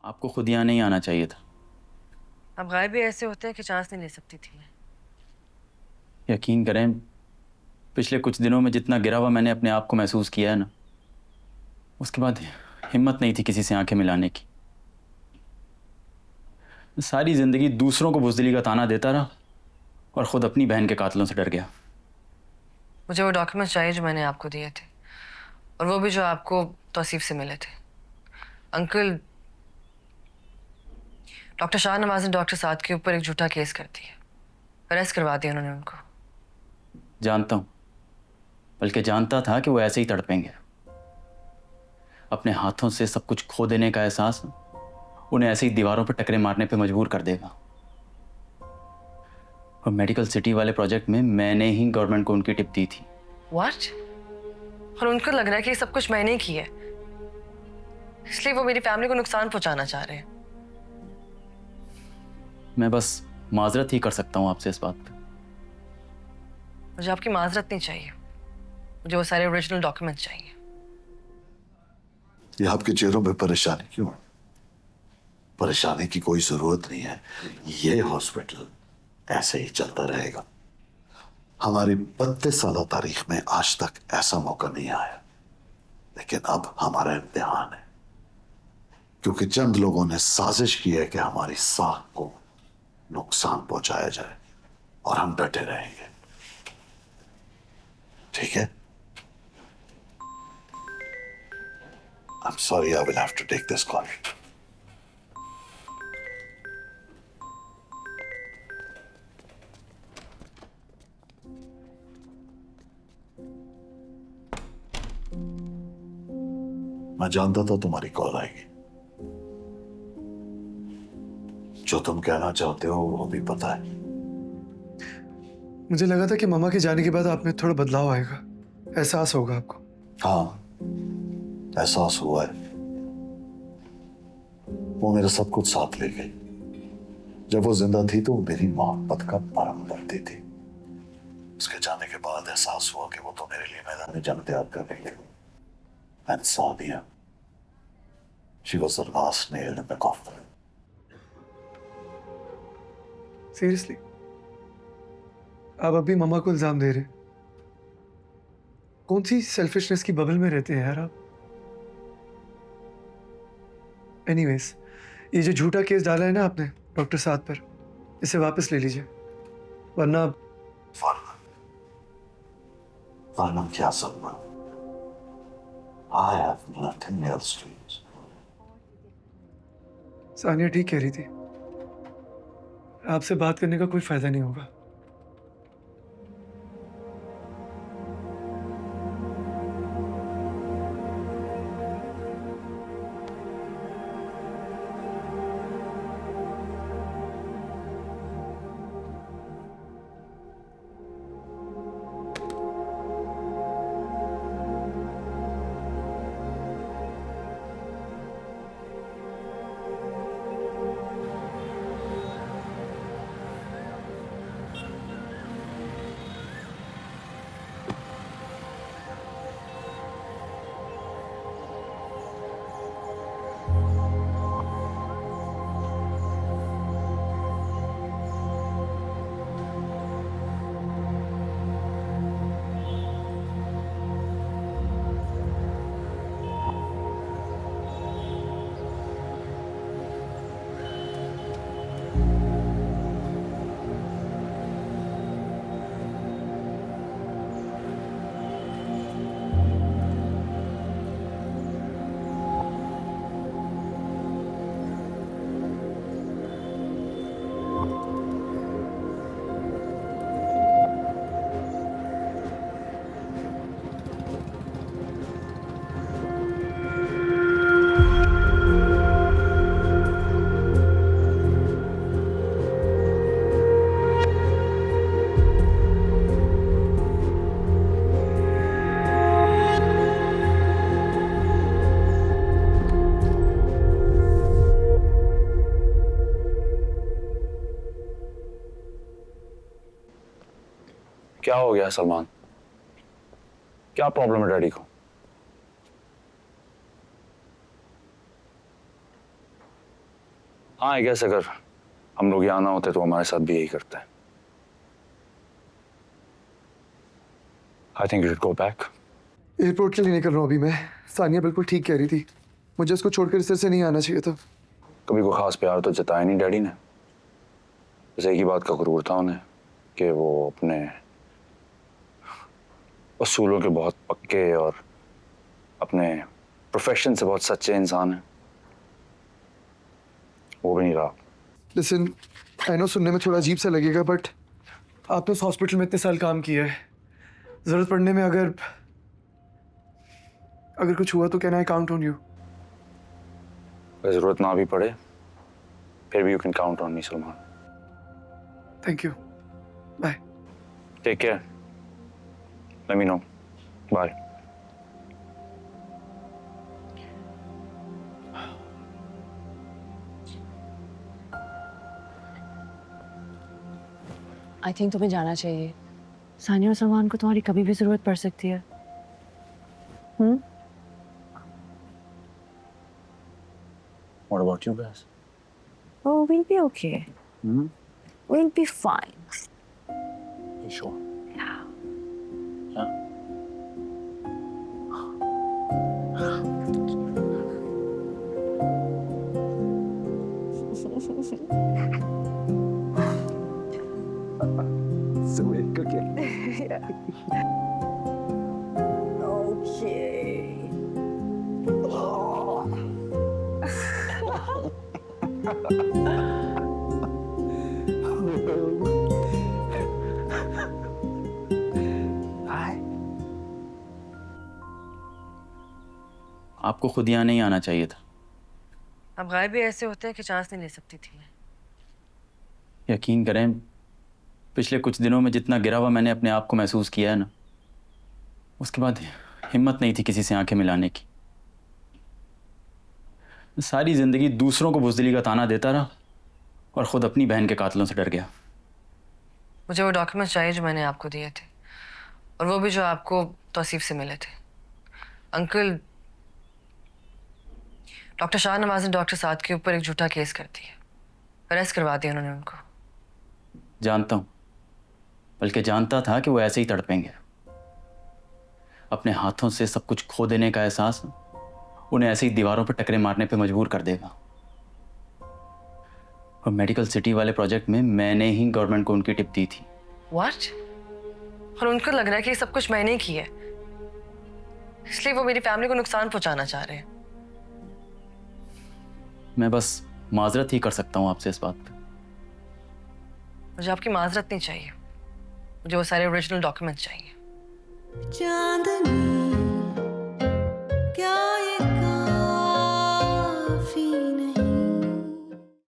आपको खुद यहाँ नहीं आना चाहिए था। अब गायब भी ऐसे होते हैं कि चांस नहीं ले सकती थी मैं। यकीन करें, पिछले कुछ दिनों में जितना गिरा हुआ मैंने अपने आप को महसूस किया है ना, उसके बाद हिम्मत नहीं थी किसी से आंखें मिलाने की। सारी जिंदगी दूसरों को बुज़दिली का ताना देता रहा और खुद अपनी बहन के कातलों से डर गया। मुझे वो डॉक्यूमेंट्स चाहिए जो मैंने आपको दिए थे, और वो भी जो आपको तौसीफ से मिले थे। अंकल, डॉक्टर शाहनवाज ने डॉक्टर साद के ऊपर एक झूठा केस कर दिया। अरेस्ट करवा दिया उन्होंने उनको। जानता हूँ, बल्कि जानता था कि वो ऐसे ही तड़पेंगे। अपने हाथों से सब कुछ खो देने का एहसास उन्हें ऐसे ही दीवारों पर टकरे मारने पे मजबूर कर देगा। और मेडिकल सिटी वाले प्रोजेक्ट में मैंने ही गवर्नमेंट को उनकी टिप दी थी। व्हाट? और उनको लग रहा है कि ये सब कुछ मैंने ही किया है, इसलिए वो मेरी फैमिली को नुकसान पहुंचाना चाह रहे हैं। मैं बस माजरत ही कर सकता हूँ आपसे इस बात पे। मुझे आपकी माजरत नहीं चाहिए, मुझे वो सारे ओरिजिनल डॉक्यूमेंट्स चाहिए। ये आपके चेहरों पे परेशानी क्यों है? परेशानी की कोई जरूरत नहीं है। ये हॉस्पिटल ऐसे ही चलता रहेगा। हमारी 32 साल तारीख में आज तक ऐसा मौका नहीं आया, लेकिन अब हमारा इम्तिहान है, क्योंकि चंद लोगों ने साजिश की है कि हमारी साख को नुकसान पहुंचाया जाए, और हम डटे रहेंगे। ठीक है? I'm sorry, I will have to take this call. मैं जानता था तुम्हारी कॉल आएगी। जो तुम कहना चाहते हो वो भी पता है। मुझे लगा था कि मामा के जाने के बाद आप में थोड़ा बदलाव आएगा, एहसास होगा आपको। हाँ, एहसास हुआ है। वो मेरा सब कुछ साथ ले गई। जब वो जिंदा थी तो वो मेरी मोहब्बत का परम करती थी। उसके जाने के बाद एहसास हुआ कि वो तो मेरे लिए मैदान जंग तैयार कर रही है। And Sonia, she was the last nail in the coffin. Seriously आप अभी मामा को इल्जाम दे रहे हैं? कौन सी सेल्फिशनेस की बबल में रहते हैं यार आप? एनीवेज, ये जो झूठा केस डाला है ना आपने डॉक्टर साद पर, इसे वापस ले लीजिए, वरना वरना क्या सपना? I have nothing else to use. Sania ठीक कह रही थी, आपसे बात करने का कोई फायदा नहीं होगा। क्या हो गया सलमान? क्या प्रॉब्लम है डैडी को? हाँ आई गेस अगर हम लोग यहाँ ना होते तो हमारे साथ भी यही करते हैं। I think you should go back. Airport के लिए निकल रहा हूँ अभी मैं। सानिया बिल्कुल ठीक कह रही थी, मुझे उसको छोड़कर इस तरह से नहीं आना चाहिए था। कभी कोई खास प्यार तो जताया नहीं डैडी ने, बस एक ही बात का गुरूर था उन्हें कि वो अपने उसूलों के बहुत पक्के और अपने प्रोफेशन से बहुत सच्चे इंसान हैं। वो भी नहीं रहा। लिसन, आई नो सुनने में थोड़ा अजीब सा लगेगा, बट आपने उस हॉस्पिटल में इतने साल काम किया है, जरूरत पड़ने में अगर कुछ हुआ तो can I count on you? अगर जरूरत ना भी पड़े फिर भी you can count on me Salman. Thank you, bye. Take care, let me know, bye. I think तुम्हें जाना चाहिए। सानिया और सलमान को तुम्हारी कभी भी जरूरत पड़ सकती है। What about you guys? Oh, we'll be okay. We'll be fine. You sure? Yeah. Yeah. Okay. आपको खुद यहाँ नहीं आना चाहिए था। अब गायब भी ऐसे होते हैं कि चांस नहीं ले सकती थी मैं। यकीन करें, पिछले कुछ दिनों में जितना गिरा हुआ मैंने अपने आप को महसूस किया है ना, उसके बाद हिम्मत नहीं थी किसी से आंखें मिलाने की। सारी जिंदगी दूसरों को बुज़दिली का ताना देता रहा और खुद अपनी बहन के कातलों से डर गया। मुझे वो डॉक्यूमेंट्स चाहिए जो मैंने आपको दिए थे, और वो भी जो आपको तौसीफ से मिले थे। अंकल, डॉक्टर शाहनवाज ने डॉक्टर साद के ऊपर एक झूठा केस कर दिया, अरेस्ट करवा दिया उन्होंने उनको। जानता हूँ, बल्कि जानता था कि वो ऐसे ही तड़पेंगे। अपने हाथों से सब कुछ खो देने का एहसास उन्हें ऐसे ही दीवारों पर टकरे मारने पे मजबूर कर देगा। और मेडिकल सिटी वाले प्रोजेक्ट में मैंने ही गवर्नमेंट को उनकी टिप दी थी। What? और उनको लग रहा है कि ये सब कुछ मैंने किया है, इसलिए वो मेरी फैमिली को नुकसान पहुंचाना चाह रहे हैं। मैं बस माजरत ही कर सकता हूँ आपसे इस बात पे। मुझे आपकी माजरत नहीं चाहिए, मुझे वो सारे ओरिजिनल डॉक्यूमेंट्स चाहिए। चांदनी